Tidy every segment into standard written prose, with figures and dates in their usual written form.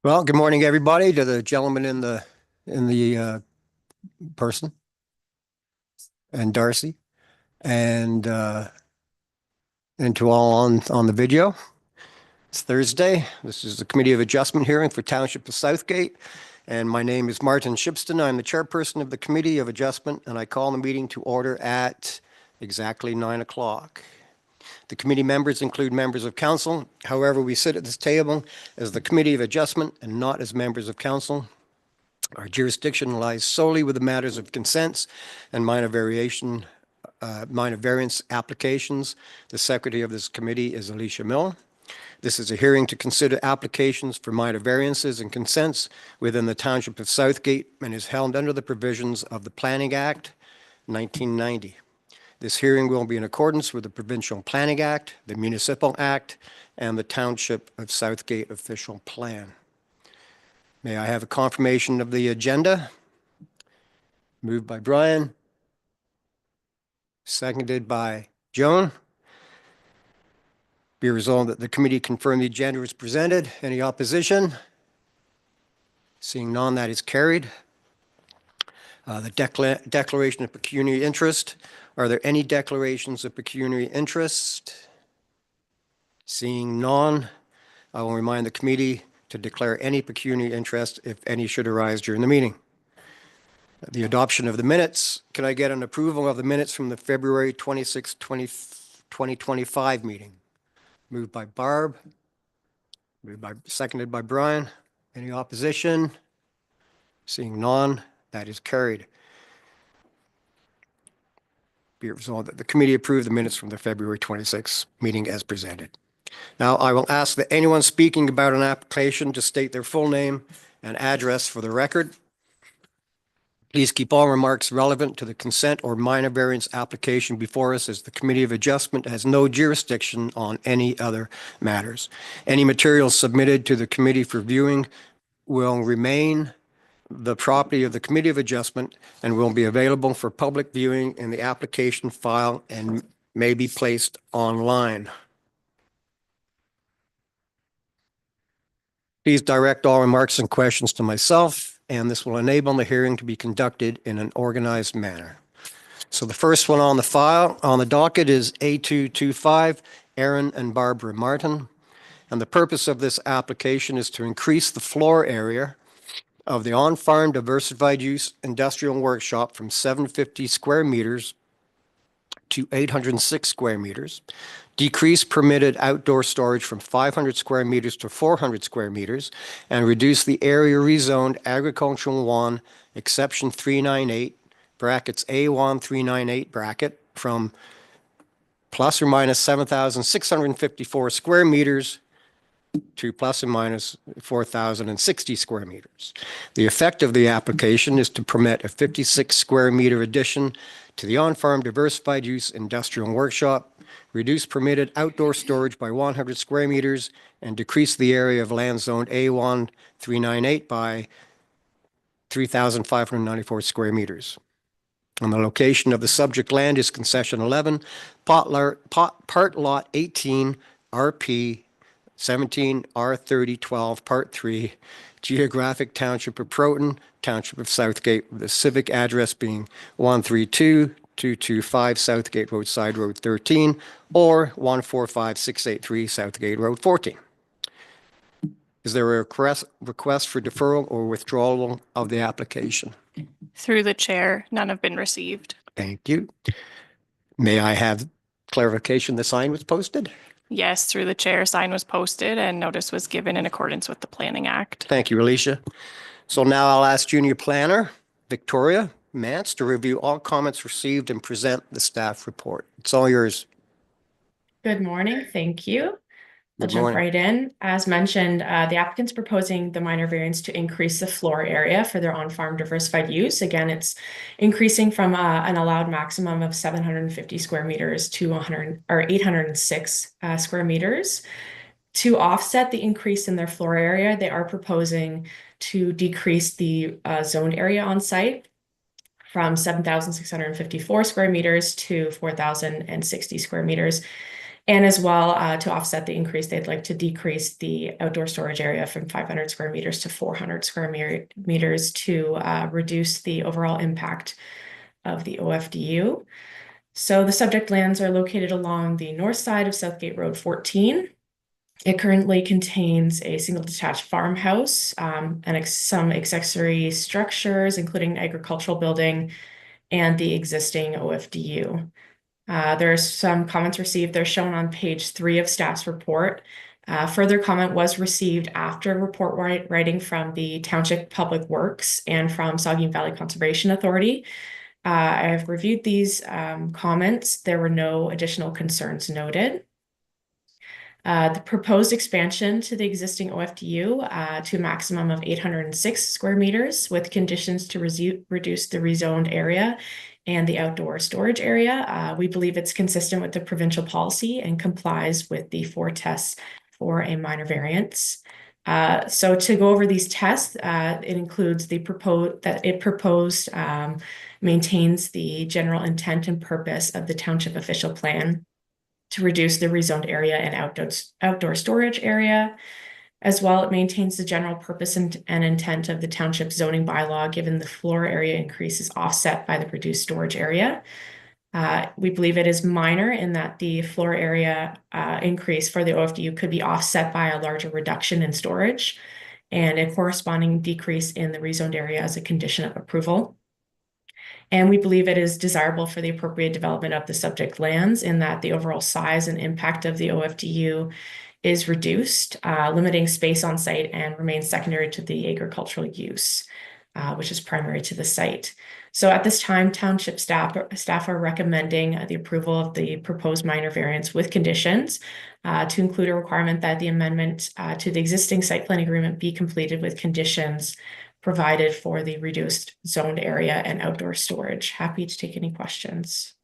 Well, good morning, everybody, to the gentleman in the person and Darcy, and to all on the video. It's Thursday. This is the Committee of Adjustment hearing for Township of Southgate, and my name is Martin Shipston. I'm the chairperson of the Committee of Adjustment, and I call the meeting to order at exactly 9 o'clock. The committee members include members of council. However, we sit at this table as the Committee of Adjustment and not as members of council. Our jurisdiction lies solely with the matters of consents and minor variance applications. The secretary of this committee is Alicia Mill. This is a hearing to consider applications for minor variances and consents within the Township of Southgate and is held under the provisions of the Planning Act 1990. This hearing will be in accordance with the Provincial Planning Act, the Municipal Act, and the Township of Southgate Official Plan. May I have a confirmation of the agenda? Moved by Brian. Seconded by Joan. Be resolved that the committee confirm the agenda is presented. Any opposition? Seeing none, that is carried. The declaration of pecuniary interest. Are there any declarations of pecuniary interest? Seeing none, I will remind the committee to declare any pecuniary interest if any should arise during the meeting. The adoption of the minutes. Can I get an approval of the minutes from the February 26, 2025 meeting? Moved by Barb. Seconded by Brian. Any opposition? Seeing none, that is carried. Be it resolved that the committee approve the minutes from the February 26 meeting as presented. Now, I will ask that anyone speaking about an application to state their full name and address for the record. Please keep all remarks relevant to the consent or minor variance application before us, as the Committee of Adjustment has no jurisdiction on any other matters. Any materials submitted to the committee for viewing will remain the property of the Committee of Adjustment and will be available for public viewing in the application file and may be placed online. Please direct all remarks and questions to myself, and this will enable the hearing to be conducted in an organized manner. So the first one on the file, on the docket, is A225, Aaron and Barbara Martin. And the purpose of this application is to increase the floor area of the on-farm diversified use industrial workshop from 750 square meters to 806 square meters, decrease permitted outdoor storage from 500 square meters to 400 square meters, and reduce the area rezoned agricultural 1, exception 398, brackets A1 398 bracket, from plus or minus 7,654 square meters to plus or minus 4,060 square meters. The effect of the application is to permit a 56 square meter addition to the on-farm diversified use industrial workshop, reduce permitted outdoor storage by 100 square meters, and decrease the area of land zoned A1 398 by 3,594 square meters. And the location of the subject land is concession 11, part lot 18, RP 17 R30 12 Part 3, Geographic Township of Proton, Township of Southgate, with the civic address being 132-225 Southgate Road, Side Road 13, or 145683 Southgate Road 14. Is there a request for deferral or withdrawal of the application? Through the chair, none have been received. Thank you. May I have clarification the sign was posted? Yes, through the chair, sign was posted and notice was given in accordance with the Planning Act. Thank you, Alicia. So now I'll ask Junior Planner Victoria Mance to review all comments received and present the staff report. It's all yours. Good morning. Thank you. I'll Good jump morning. right in. As mentioned, the applicant's proposing the minor variance to increase the floor area for their on-farm diversified use. Again, it's increasing from an allowed maximum of 750 square meters to 806 square meters. To offset the increase in their floor area, they are proposing to decrease the zoned area on site from 7,654 square meters to 4,060 square meters. And as well, to offset the increase, they'd like to decrease the outdoor storage area from 500 square meters to 400 square meters to reduce the overall impact of the OFDU. So the subject lands are located along the north side of Southgate Road 14. It currently contains a single detached farmhouse and some accessory structures, including an agricultural building and the existing OFDU. There are some comments received. They're shown on page 3 of staff's report. Further comment was received after report writing from the Township Public Works and from Saugeen Valley Conservation Authority. I have reviewed these comments. There were no additional concerns noted. The proposed expansion to the existing OFDU to a maximum of 806 square meters with conditions to reduce the rezoned area and the outdoor storage area. We believe it's consistent with the provincial policy and complies with the 4 tests for a minor variance. So to go over these tests, it includes the proposed maintains the general intent and purpose of the township official plan to reduce the rezoned area and outdoor storage area. As well, it maintains the general purpose and intent of the township zoning bylaw, given the floor area increase is offset by the reduced storage area. We believe it is minor in that the floor area increase for the OFDU could be offset by a larger reduction in storage and a corresponding decrease in the rezoned area as a condition of approval. And we believe it is desirable for the appropriate development of the subject lands in that the overall size and impact of the OFDU is reduced, limiting space on site and remains secondary to the agricultural use, which is primary to the site. So at this time, township staff are recommending the approval of the proposed minor variance with conditions to include a requirement that the amendment to the existing site plan agreement be completed with conditions provided for the reduced zoned area and outdoor storage. Happy to take any questions.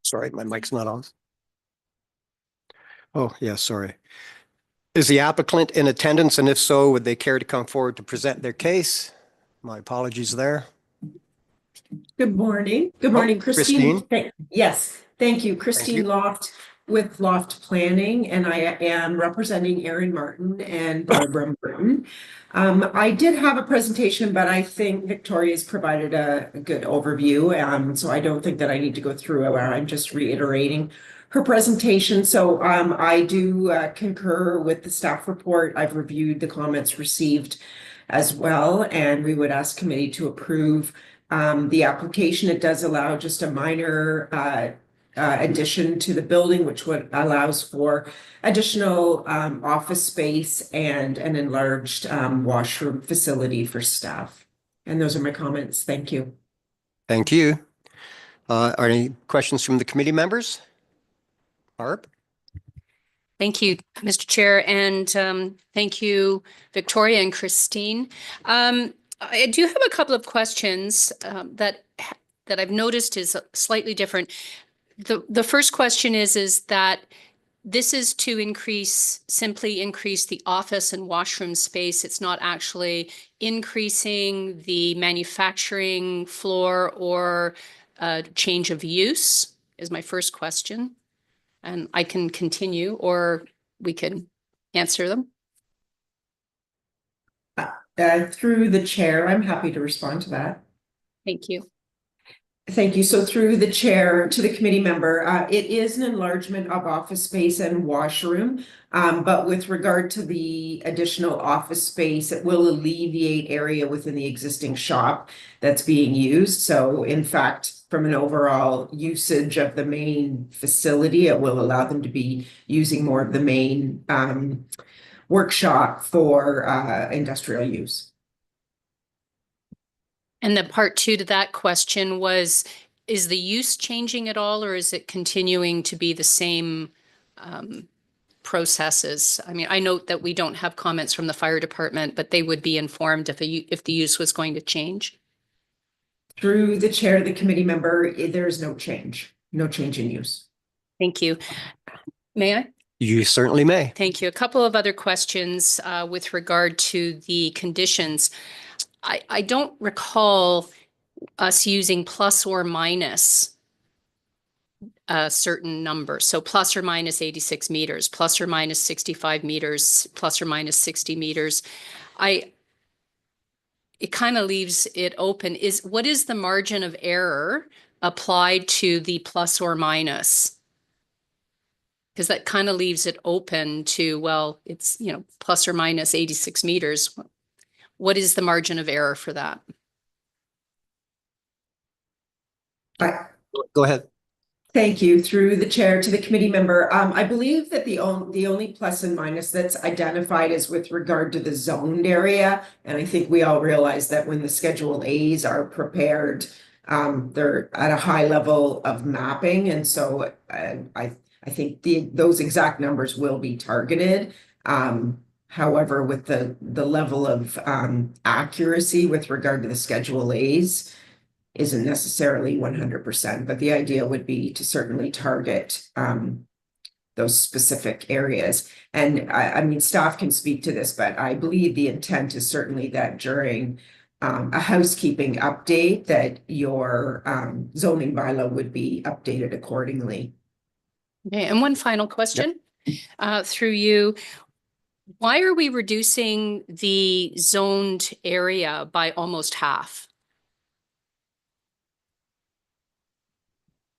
Sorry, my mic's not on. Oh, yeah, sorry. Is the applicant in attendance? And if so, would they care to come forward to present their case? My apologies there. Good morning. Good morning, Christine. Yes, thank you. Christine Loft with Loft Planning, and I am representing Aaron Martin and Barbara Martin. I did have a presentation, but I think Victoria's provided a good overview, so I don't think that I need to go through it. I'm just reiterating her presentation. So I do concur with the staff report. I've reviewed the comments received as well, and we would ask committee to approve the application. It does allow just a minor addition to the building, which would allows for additional office space and an enlarged washroom facility for staff. And those are my comments. Thank you. Thank you. Are any questions from the committee members? Barb? Thank you, Mr. Chair, and thank you, Victoria and Christine. I do have a couple of questions that I've noticed is slightly different. The first question is that this is to simply increase the office and washroom space. It's not actually increasing the manufacturing floor or change of use, is my first question. And I can continue, or we can answer them. Through the chair, I'm happy to respond to that. Thank you. Thank you. So through the chair to the committee member, it is an enlargement of office space and washroom, but with regard to the additional office space, it will alleviate area within the existing shop that's being used. So in fact, from an overall usage of the main facility, it will allow them to be using more of the main workshop for industrial use. And the part 2 to that question was, is the use changing at all, or is it continuing to be the same processes? I mean, I note that we don't have comments from the fire department, but they would be informed if the use was going to change. Through the chair, the committee member, there is no change in use. Thank you. May I? You certainly may. Thank you. A couple of other questions with regard to the conditions. I don't recall us using plus or minus a certain number. So plus or minus 86 meters, plus or minus 65 meters, plus or minus 60 meters. It kind of leaves it open. What is the margin of error applied to the plus or minus? Because that kind of leaves it open to, well, it's, plus or minus 86 meters. What is the margin of error for that? Go ahead. Thank you. Through the chair to the committee member. I believe that the only plus and minus that's identified is with regard to the zoned area. And I think we all realize that when the Schedule A's are prepared, they're at a high level of mapping. And so I think those exact numbers will be targeted. However, with the level of accuracy with regard to the Schedule A's isn't necessarily 100%, but the idea would be to certainly target those specific areas. And I mean, staff can speak to this, but I believe the intent is certainly that during a housekeeping update that your zoning bylaw would be updated accordingly. Okay, and one final question through you. Why are we reducing the zoned area by almost half?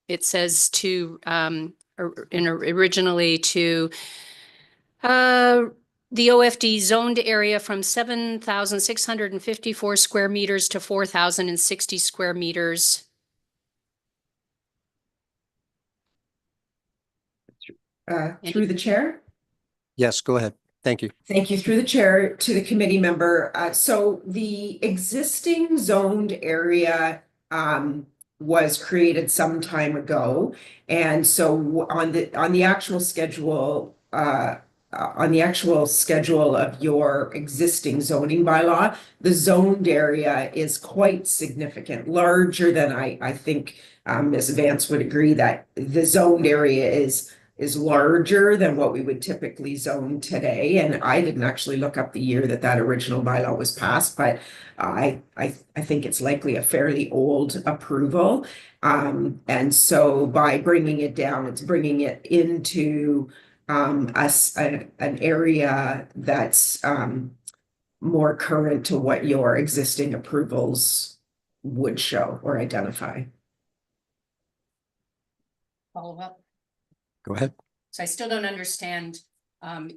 It says originally to the OFD zoned area from 7,654 square meters to 4,060 square meters. Through the chair? Yes, go ahead. Thank you. Thank you. Through the chair to the committee member. So the existing zoned area was created some time ago. And so on the actual schedule, of your existing zoning bylaw, the zoned area is quite significant, larger than I think Ms. Vance would agree that the zoned area is larger than what we would typically zone today. And I didn't actually look up the year that original bylaw was passed, but I think it's likely a fairly old approval. And so by bringing it down, it's bringing it into an area that's more current to what your existing approvals would show or identify. Follow up. Go ahead. So I still don't understand.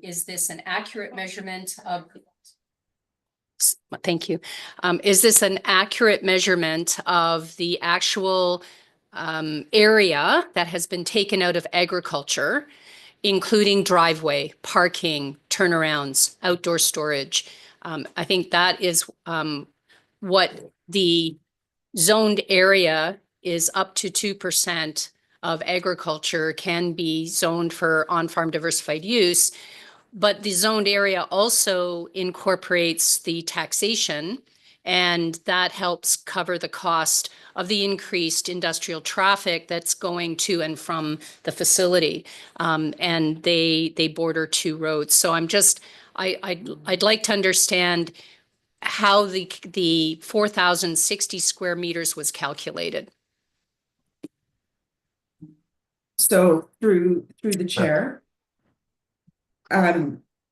Is this an accurate measurement of? Thank you. Is this an accurate measurement of the actual area that has been taken out of agriculture, including driveway, parking, turnarounds, outdoor storage? I think that is what the zoned area is. Up to 2% of agriculture can be zoned for on-farm diversified use. But the zoned area also incorporates the taxation, and that helps cover the cost of the increased industrial traffic that's going to and from the facility. And they border 2 roads. So I'd like to understand how the 4,060 square meters was calculated. So through the chair.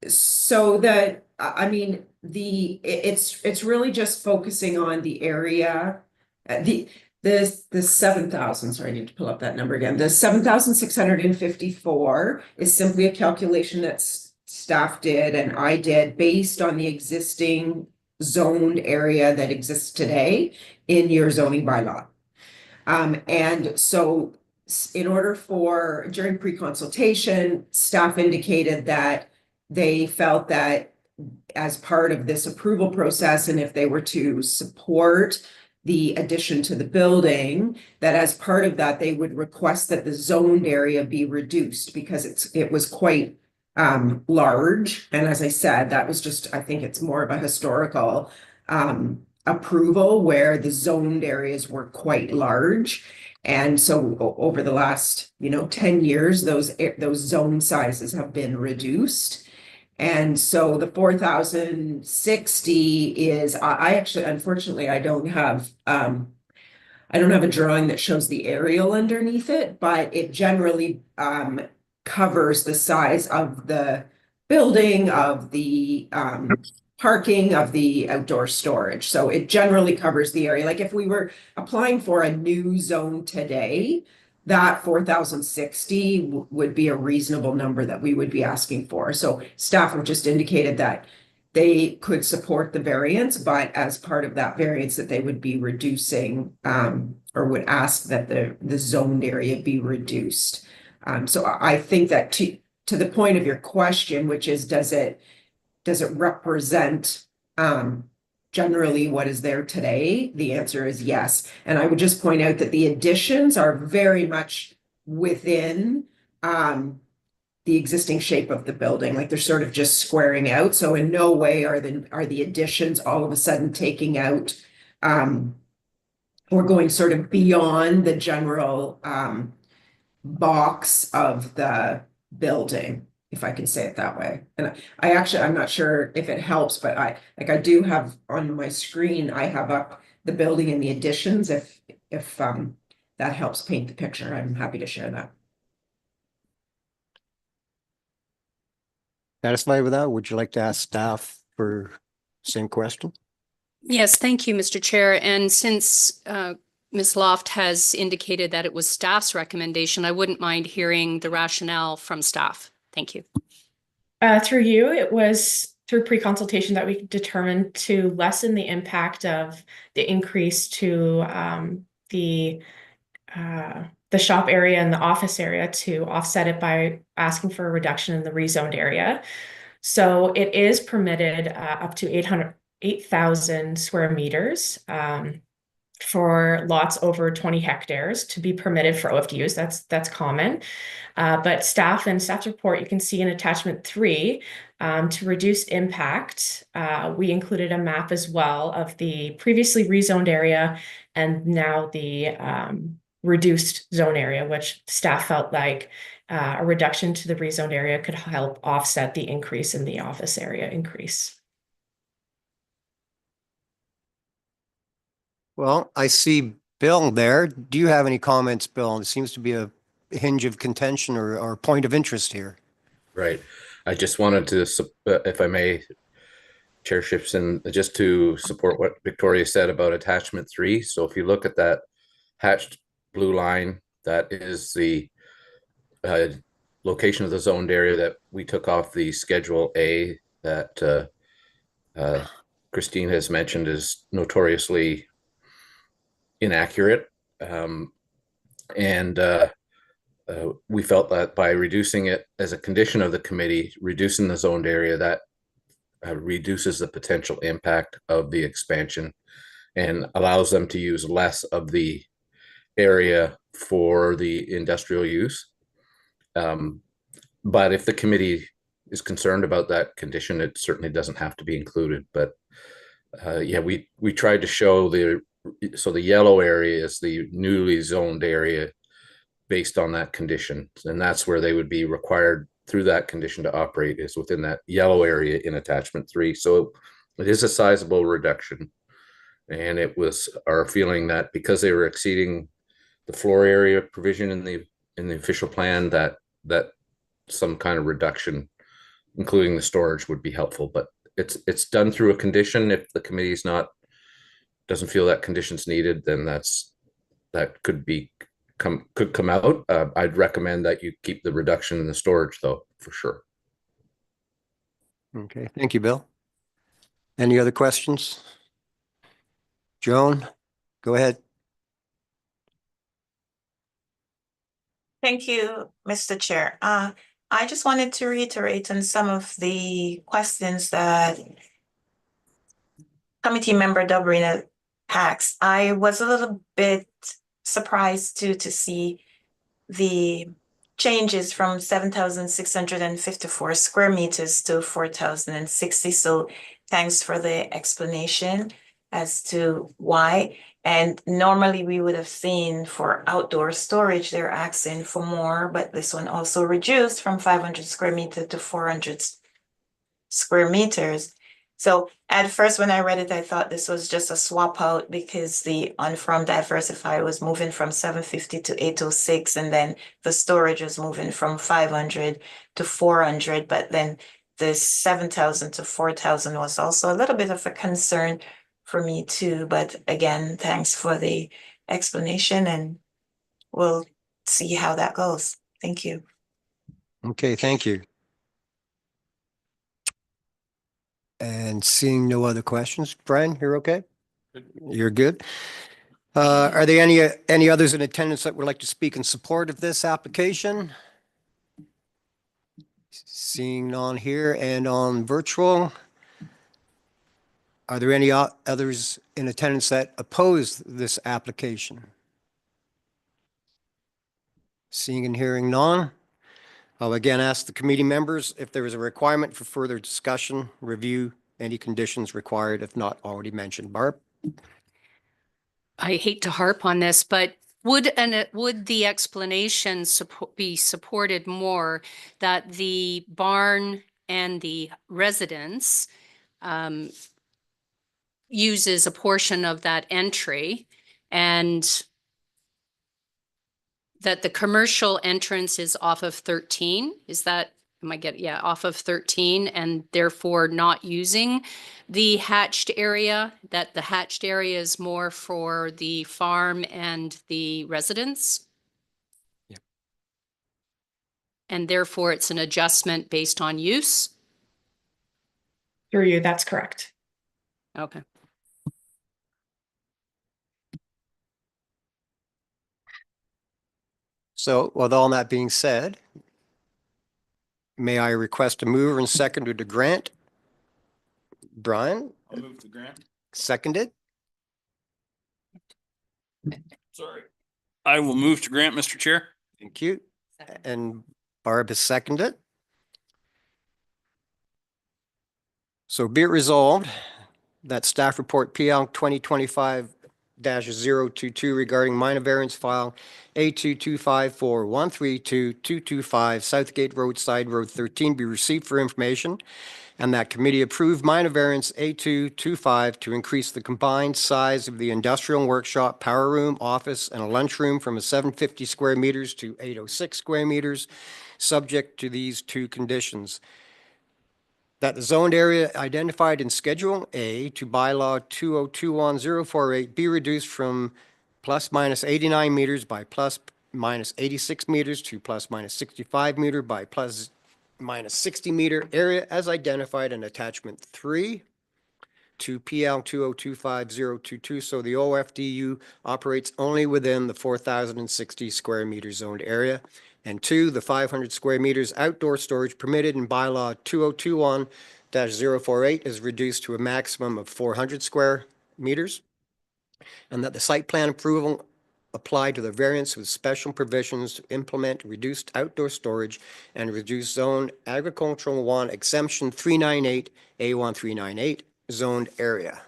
So that, I mean, it's really just focusing on the area, the 7,000, sorry, I need to pull up that number again. The 7,654 is simply a calculation that staff did and I did based on the existing zoned area that exists today in your zoning bylaw. And so in order for, during pre-consultation, staff indicated that they felt that as part of this approval process, and if they were to support the addition to the building, that as part of that, they would request that the zoned area be reduced because it was quite large. And as I said, that was just, I think it's more of a historical approval where the zoned areas were quite large. And so over the last, 10 years, those zone sizes have been reduced. And so the 4,060 is, I actually, unfortunately, I don't have a drawing that shows the aerial underneath it, but it generally covers the size of the building, of the parking, of the outdoor storage. So it generally covers the area. Like if we were applying for a new zone today, that 4,060 would be a reasonable number that we would be asking for. So staff have just indicated that they could support the variance, but as part of that variance that they would be reducing or would ask that the zoned area be reduced. So I think that to the point of your question, which is does it represent generally what is there today? The answer is yes. And I would just point out that the additions are very much within the existing shape of the building, like they're sort of just squaring out. So in no way are the additions all of a sudden taking out or going sort of beyond the general box of the building, if I can say it that way. And I'm not sure if it helps, but I do have on my screen, I have up the building and the additions. If that helps paint the picture, I'm happy to share that. Satisfied with that? Would you like to ask staff for same question? Yes, thank you, Mr. Chair. And since Ms. Loft has indicated that it was staff's recommendation, I wouldn't mind hearing the rationale from staff. Thank you. Through you, it was through pre-consultation that we determined to lessen the impact of the increase to the shop area and the office area to offset it by asking for a reduction in the rezoned area. So it is permitted up to 8,000 square meters for lots over 20 hectares to be permitted for OFDUs. That's common. But staff report, you can see in attachment 3, to reduce impact, we included a map as well of the previously rezoned area and now the reduced zone area, which staff felt like a reduction to the rezoned area could help offset the increase in the office area increase. Well, I see Bill there. Do you have any comments, Bill? It seems to be a hinge of contention or point of interest here. Right. I just wanted to, if I may, Chair Shipson, just to support what Victoria said about attachment 3. So if you look at that hatched blue line, that is the location of the zoned area that we took off the Schedule A that Christine has mentioned is notoriously inaccurate. We felt that by reducing it as a condition of the committee, reducing the zoned area, that reduces the potential impact of the expansion and allows them to use less of the area for the industrial use. But if the committee is concerned about that condition, it certainly doesn't have to be included. But yeah, we tried to show the yellow area is the newly zoned area based on that condition. And that's where they would be required through that condition to operate, is within that yellow area in attachment 3. So it is a sizable reduction. And it was our feeling that because they were exceeding the floor area provision in the official plan, that some kind of reduction, including the storage, would be helpful. But it's done through a condition. If the committee's doesn't feel that condition's needed, then that could come out. I'd recommend that you keep the reduction in the storage, though, for sure. Okay, thank you, Bill. Any other questions? Joan, go ahead. Thank you, Mr. Chair. I just wanted to reiterate on some of the questions that Committee Member Dobrina asked. I was a little bit surprised to see the changes from 7,654 square meters to 4,060. So thanks for the explanation. as to why. And normally we would have seen for outdoor storage, they're asking for more, but this one also reduced from 500 square meter to 400 square meters. So at first, when I read it, I thought this was just a swap out because the on-farm diversifier was moving from 750 to 806, and then the storage was moving from 500 to 400. But then the 7,000 to 4,000 was also a little bit of a concern for me too. But again, thanks for the explanation, and we'll see how that goes. Thank you. Okay, thank you. And seeing no other questions, Brian, you're okay? You're good? Are there any others in attendance that would like to speak in support of this application? Seeing none here and on virtual. Are there any others in attendance that oppose this application? Seeing and hearing none. I'll again ask the committee members if there is a requirement for further discussion, review, any conditions required if not already mentioned. Barb? I hate to harp on this, but would the explanation be supported more that the barn and the residence uses a portion of that entry, and that the commercial entrance is off of 13? Is that, off of 13, and therefore not using the hatched area, that the hatched area is more for the farm and the residents? Yeah. And therefore it's an adjustment based on use? Through you, that's correct. Okay. So with all that being said, may I request a mover and seconder to grant? Brian, I'll move to grant. seconded. Sorry. I will move to grant, Mr. Chair. Thank you. And Barb has seconded. So be it resolved that staff report PL 2025-022 regarding minor variance file A2254132-225 Southgate Roadside Road 13 be received for information, and that committee approved minor variance A225 to increase the combined size of the industrial workshop, power room, office, and a lunchroom from 750 square meters to 806 square meters, subject to these two conditions. That the zoned area identified in Schedule A to bylaw 2021048 be reduced from plus minus 89 meters by plus minus 86 meters to plus minus 65 meter by plus minus 60 meter area as identified in attachment 3 to PL 2025022. So the OFDU operates only within the 4,060 square meter zoned area. And 2, the 500 square meters outdoor storage permitted in bylaw 2021-048 is reduced to a maximum of 400 square meters. And that the site plan approval apply to the variance with special provisions to implement reduced outdoor storage and reduced zone agricultural 1 exemption 398 A1398 zoned area.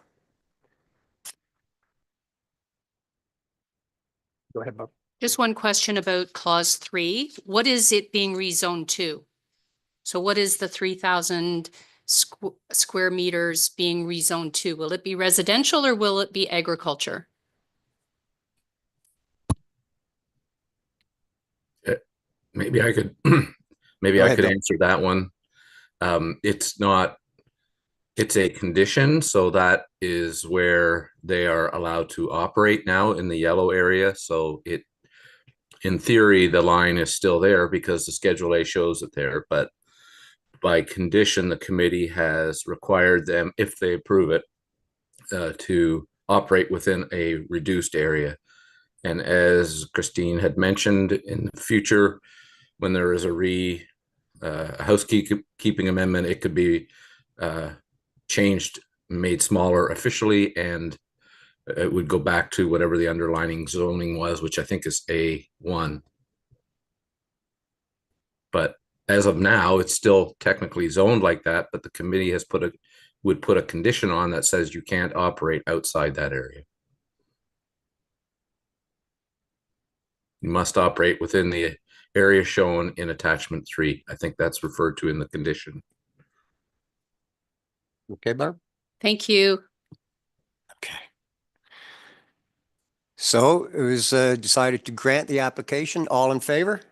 Go ahead, Bob. Just one question about clause 3. What is it being rezoned to? So what is the 3,000 square meters being rezoned to? Will it be residential or will it be agriculture? Maybe I could answer that one. It's a condition, so that is where they are allowed to operate now in the yellow area. So in theory, the line is still there because the Schedule A shows it there, but by condition, the committee has required them, if they approve it, to operate within a reduced area. And as Christine had mentioned, in the future, when there is a housekeeping amendment, it could be changed, made smaller officially, and it would go back to whatever the underlining zoning was, which I think is A1. But as of now, it's still technically zoned like that, but the committee has put a would put a condition on that says you can't operate outside that area. You must operate within the area shown in attachment 3. I think that's referred to in the condition. Okay, Barb? Thank you. Okay. So it was decided to grant the application. All in favor?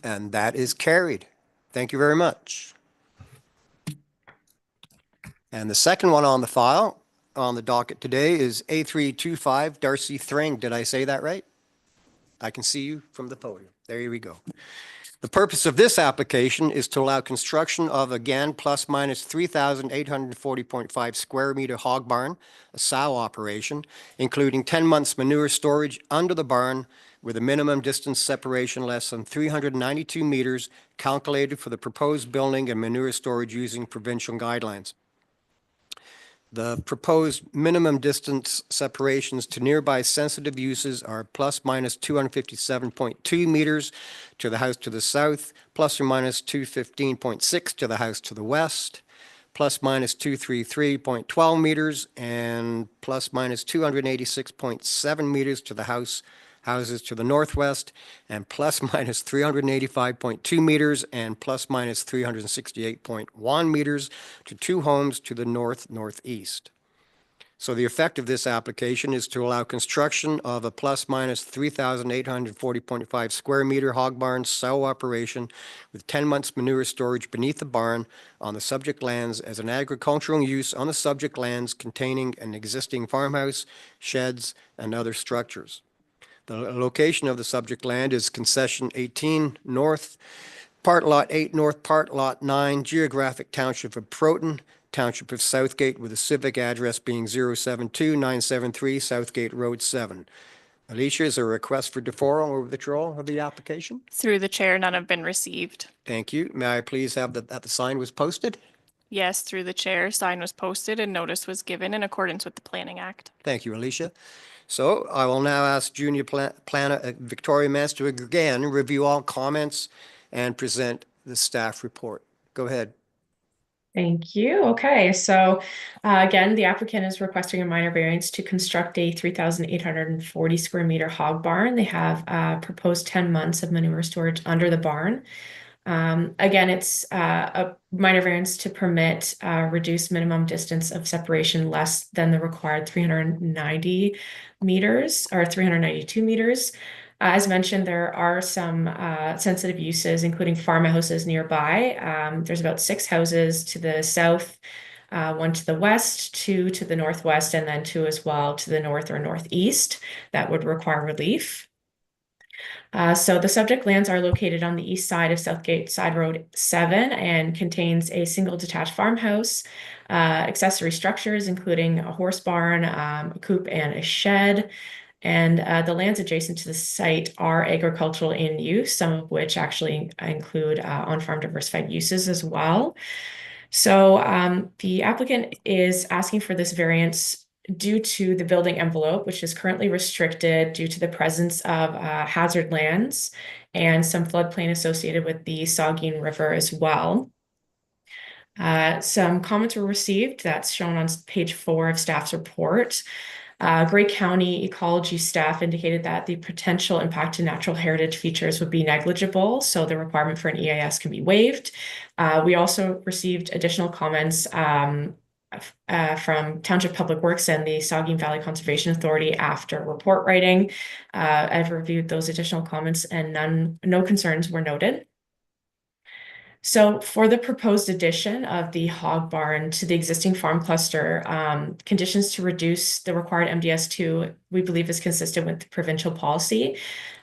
And that is carried. Thank you very much. And the second one on the file, on the docket today, is A325 Darcy Thring. Did I say that right? I can see you from the podium. There we go. The purpose of this application is to allow construction of, again, plus minus 3,840.5 square meter hog barn, a sow operation, including 10 months manure storage under the barn with a minimum distance separation less than 392 meters calculated for the proposed building and manure storage using provincial guidelines. The proposed minimum distance separations to nearby sensitive uses are plus minus 257.2 meters to the house to the south, plus or minus 215.6 to the house to the west, plus minus 233.12 meters, and plus minus 286.7 meters to the houses to the northwest, and plus minus 385.2 meters and plus minus 368.1 meters to 2 homes to the northeast. So the effect of this application is to allow construction of a plus minus 3,840.5 square meter hog barn sow operation with 10 months manure storage beneath the barn on the subject lands as an agricultural use on the subject lands containing an existing farmhouse, sheds, and other structures. The location of the subject land is Concession 18 North, Part Lot 8 North, Part Lot 9, Geographic Township of Proton, Township of Southgate, with a civic address being 072973 Southgate Road 7. Alicia, is there a request for deferral or withdrawal of the application? Through the chair, none have been received. Thank you. May I please have that the sign was posted? Yes, through the chair, sign was posted and notice was given in accordance with the Planning Act. Thank you, Alicia. So I will now ask Junior Planner Victoria Mance to again review all comments and present the staff report. Go ahead. Thank you. Okay, so again, the applicant is requesting a minor variance to construct a 3,840 square meter hog barn. They have proposed 10 months of manure storage under the barn. Again, it's a minor variance to permit reduced minimum distance of separation less than the required 390 meters or 392 meters. As mentioned, there are some sensitive uses, including farmhouses nearby. There's about 6 houses to the south, 1 to the west, 2 to the northwest, and then 2 as well to the north or northeast that would require relief. So the subject lands are located on the east side of Southgate Side Road 7 and contains a single detached farmhouse, accessory structures, including a horse barn, a coop, and a shed. And the lands adjacent to the site are agricultural in use, some of which actually include on-farm diversified uses as well. So the applicant is asking for this variance due to the building envelope, which is currently restricted due to the presence of hazard lands and some floodplain associated with the Saugeen River as well. Some comments were received. That's shown on page 4 of staff's report. Grey County ecology staff indicated that the potential impact to natural heritage features would be negligible, so the requirement for an EIS can be waived. We also received additional comments from Township Public Works and the Saugeen Valley Conservation Authority after report writing. I've reviewed those additional comments and no concerns were noted. So for the proposed addition of the hog barn to the existing farm cluster, conditions to reduce the required MDS2, we believe, is consistent with the provincial policy,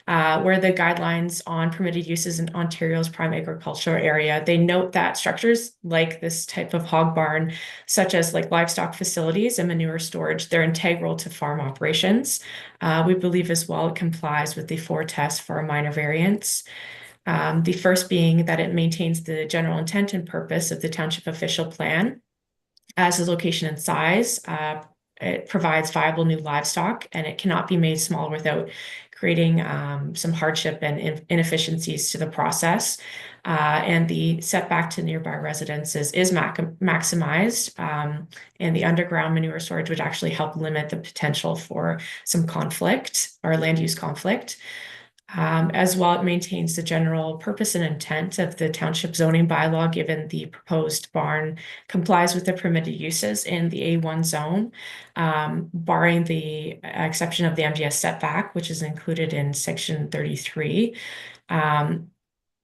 where the guidelines on permitted uses in Ontario's prime agricultural area, they note that structures like this type of hog barn, such as like livestock facilities and manure storage, they're integral to farm operations. We believe as well it complies with the 4 tests for a minor variance. The first being that it maintains the general intent and purpose of the township official plan as the location and size. It provides viable new livestock, and it cannot be made smaller without creating some hardship and inefficiencies to the process. And the setback to nearby residences is maximized, and the underground manure storage would actually help limit the potential for some conflict or land use conflict. As well, it maintains the general purpose and intent of the township zoning bylaw, given the proposed barn complies with the permitted uses in the A1 zone, barring the exception of the MGS setback, which is included in section 33.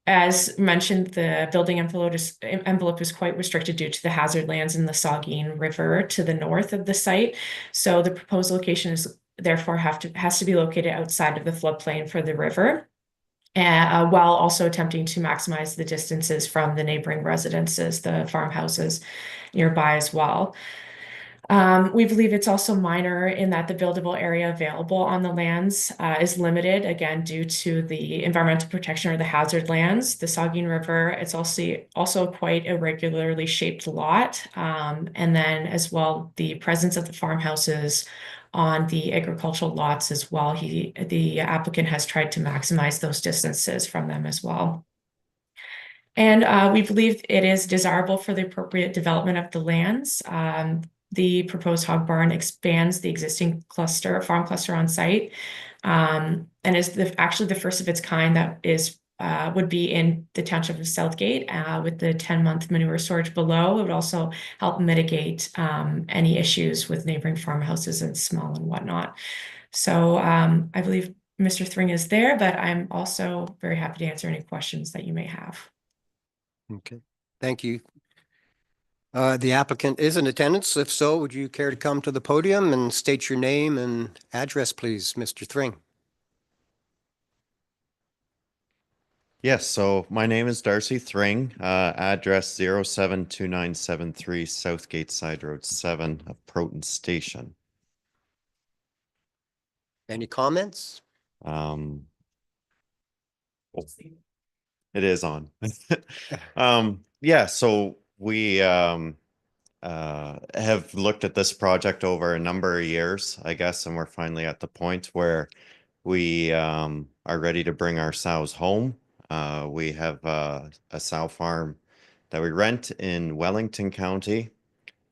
As mentioned, the building envelope is quite restricted due to the hazard lands in the Saugeen River to the north of the site. So the proposed location is therefore has to be located outside of the floodplain for the river, while also attempting to maximize the distances from the neighboring residences, the farmhouses nearby as well. We believe it's also minor in that the buildable area available on the lands is limited, again, due to the environmental protection or the hazard lands. The Saugeen River, it's also quite a regularly shaped lot. And then as well, the presence of the farmhouses on the agricultural lots as well. The applicant has tried to maximize those distances from them as well. And we believe it is desirable for the appropriate development of the lands. The proposed hog barn expands the existing farm cluster on site, and is actually the first of its kind that would be in the township of Southgate, with the 10-month manure storage below. It would also help mitigate any issues with neighboring farmhouses and smell and whatnot. So I believe Mr. Thring is there, but I'm also very happy to answer any questions that you may have. Okay, thank you. The applicant is in attendance. If so, would you care to come to the podium and state your name and address, please, Mr. Thring? Yes, so my name is Darcy Thring, address 072973 Southgate Side Road 7 of Proton Station. Any comments? Oh, it is on. Yeah, so we have looked at this project over a number of years, I guess, and we're finally at the point where we are ready to bring our sows home. We have a sow farm that we rent in Wellington County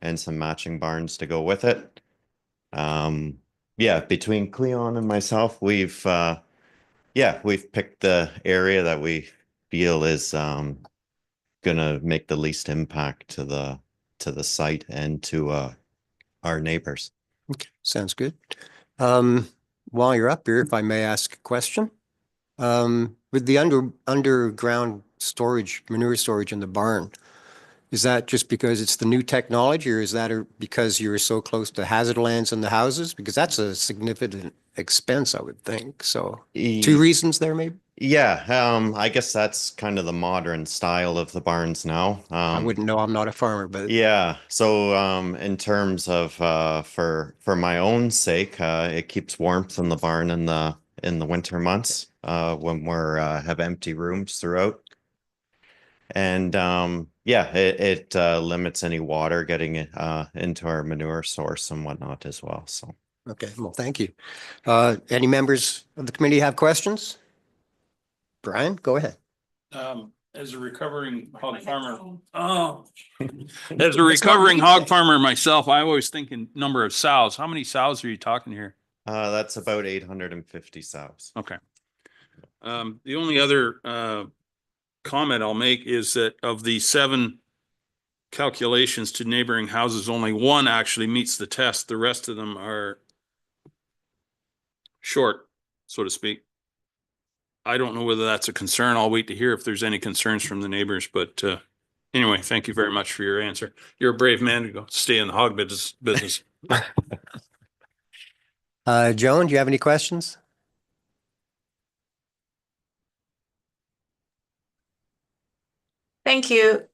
and some matching barns to go with it. Yeah, between Cleon and myself, we've picked the area that we feel is gonna make the least impact to the site and to our neighbors. Okay, sounds good. While you're up here, if I may ask a question, with the underground storage, manure storage in the barn, is that just because it's the new technology, or is that because you're so close to hazard lands in the houses? Because that's a significant expense, I would think. So 2 reasons there, maybe? Yeah, I guess that's kind of the modern style of the barns now. I wouldn't know. I'm not a farmer, but yeah. So in terms of for my own sake, it keeps warmth in the barn in the winter months when we're have empty rooms throughout. And yeah, it limits any water getting into our manure source and whatnot as well. So okay, well, thank you. Any members of the committee have questions? Brian, go ahead. As a recovering hog farmer, as a recovering hog farmer myself, I always think in number of sows. How many sows are you talking here? that's about 850 sows. Okay. The only other comment I'll make is that of the 7 calculations to neighboring houses, only 1 actually meets the test. The rest of them are short, so to speak. I don't know whether that's a concern. I'll wait to hear if there's any concerns from the neighbors, but anyway, thank you very much for your answer. You're a brave man to go stay in the hog business. Joan, do you have any questions? Thank you,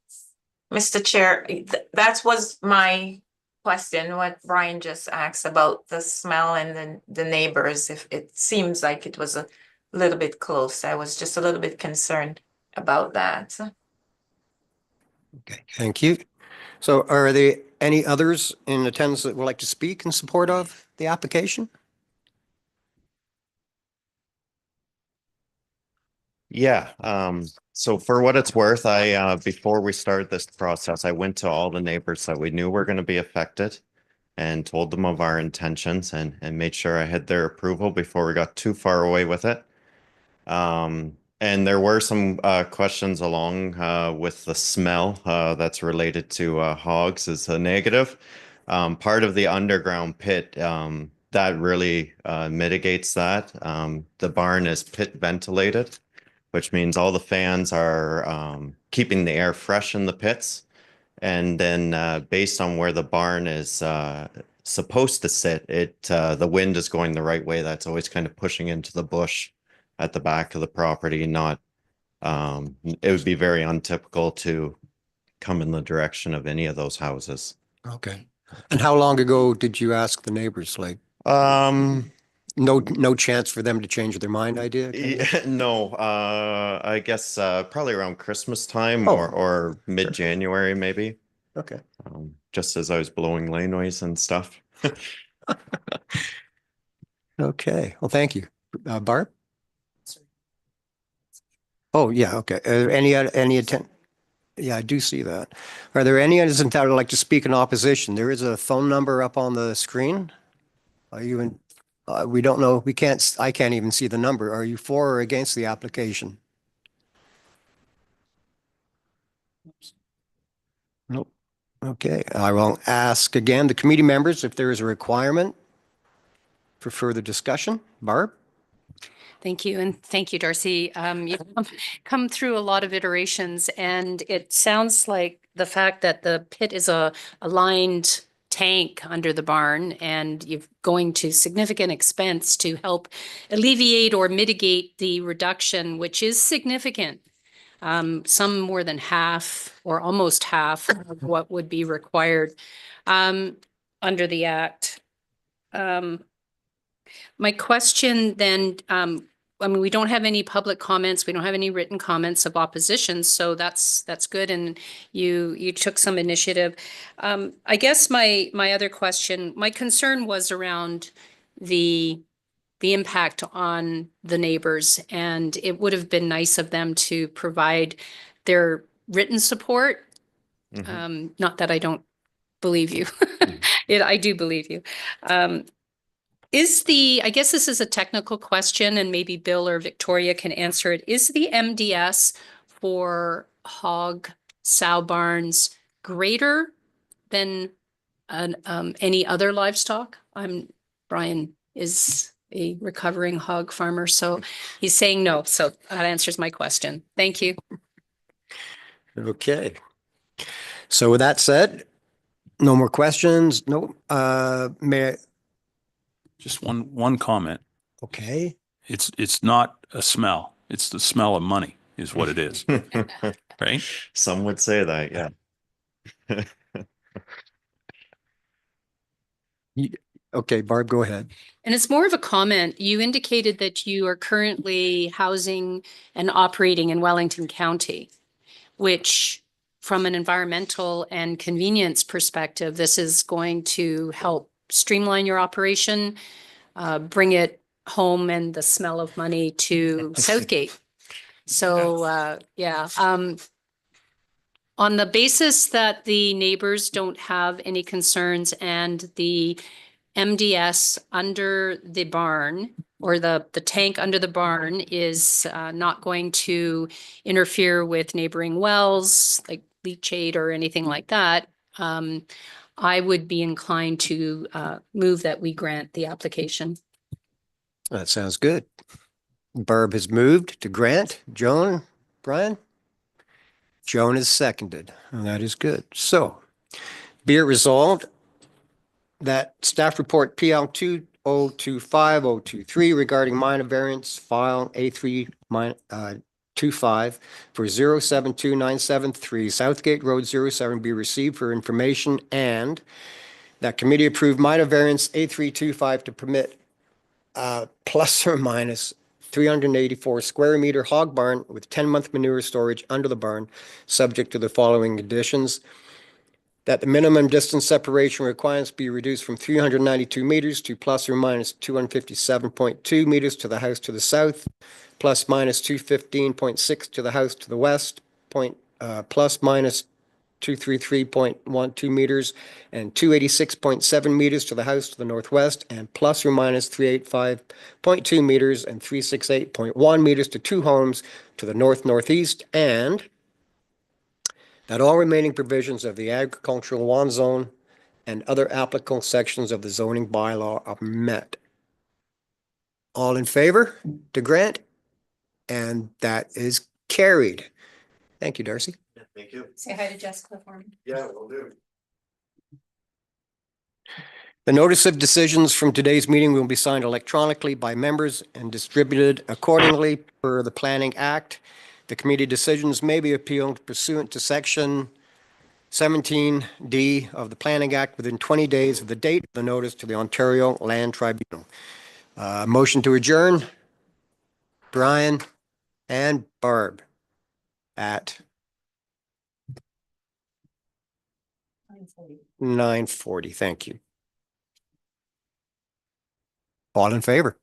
Mr. Chair. That was my question, what Brian just asked about the smell and the neighbors. If it seems like it was a little bit close, I was just a little bit concerned about that. Okay, thank you. So are there any others in attendance that would like to speak in support of the application? Yeah, so for what it's worth, before we started this process, I went to all the neighbors that we knew were going to be affected and told them of our intentions and made sure I had their approval before we got too far away with it. And there were some questions along with the smell that's related to hogs is a negative. Part of the underground pit that really mitigates that. The barn is pit ventilated, which means all the fans are keeping the air fresh in the pits. And then based on where the barn is supposed to sit, the wind is going the right way. That's always kind of pushing into the bush at the back of the property. Not, it would be very untypical to come in the direction of any of those houses. Okay. And how long ago did you ask the neighbors? Like, Um, no chance for them to change their mind idea? yeah, no, I guess probably around Christmas time Oh, or mid-January maybe. Okay. Just as I was blowing laneways and stuff. Okay. Well, thank you. Barb? Oh, yeah. Okay. Any attempt? Yeah, I do see that. Are there any others in town who would like to speak in opposition? There is a phone number up on the screen. Are you in? We don't know. I can't even see the number. Are you for or against the application? Nope. Okay. I will ask again the committee members if there is a requirement for further discussion. Barb? Thank you, and thank you, Darcy. You've come through a lot of iterations, and it sounds like the fact that the pit is a lined tank under the barn, and you're going to significant expense to help alleviate or mitigate the reduction, which is significant. Some more than half or almost half of what would be required under the Act. My question then, I mean, we don't have any public comments. We don't have any written comments of opposition, so that's good. And you took some initiative. I guess my other question, my concern was around the impact on the neighbors, and it would have been nice of them to provide their written support. Not that I don't believe you. I do believe you. I guess this is a technical question and maybe Bill or Victoria can answer it. Is the MDS for hog sow barns greater than any other livestock? Brian is a recovering hog farmer, so he's saying no. So that answers my question. Thank you. Okay. So with that said, no more questions. No, Just one comment. okay. It's not a smell. It's the smell of money is what it is, right? Some would say that, yeah. Okay, Barb, go ahead. And it's more of a comment. You indicated that you are currently housing and operating in Wellington County, which from an environmental and convenience perspective, this is going to help streamline your operation, bring it home and the smell of money to Southgate. So, yeah. On the basis that the neighbors don't have any concerns and the MDS under the barn or the tank under the barn is not going to interfere with neighboring wells like leachate or anything like that, I would be inclined to move that we grant the application. That sounds good. Barb has moved to grant. Joan, Brian? Joan is seconded, and that is good. So be it resolved that staff report PL 2025-023 regarding minor variance file A3 25 for 072973 Southgate Road 07 be received for information, and that committee approved minor variance A325 to permit plus or minus 384 square meter hog barn with 10-month manure storage under the barn, subject to the following conditions. that the minimum distance separation requirements be reduced from 392 meters to plus or minus 257.2 meters to the house to the south, plus minus 215.6 to the house to the west, plus minus 233.12 meters and 286.7 meters to the house to the northwest, and plus or minus 385.2 meters and 368.1 meters to two homes to the north-northeast, and that all remaining provisions of the agricultural one zone and other applicable sections of the zoning bylaw are met. All in favor to grant? And that is carried. Thank you, Darcy. Thank you. Say hi to Jessica for me. Yeah, will do. The notice of decisions from today's meeting will be signed electronically by members and distributed accordingly per the Planning Act. The committee decisions may be appealed pursuant to Section 17D of the Planning Act within 20 days of the date of the notice to the Ontario Land Tribunal. Motion to adjourn. Brian and Barb at 9:40. Thank you. All in favor?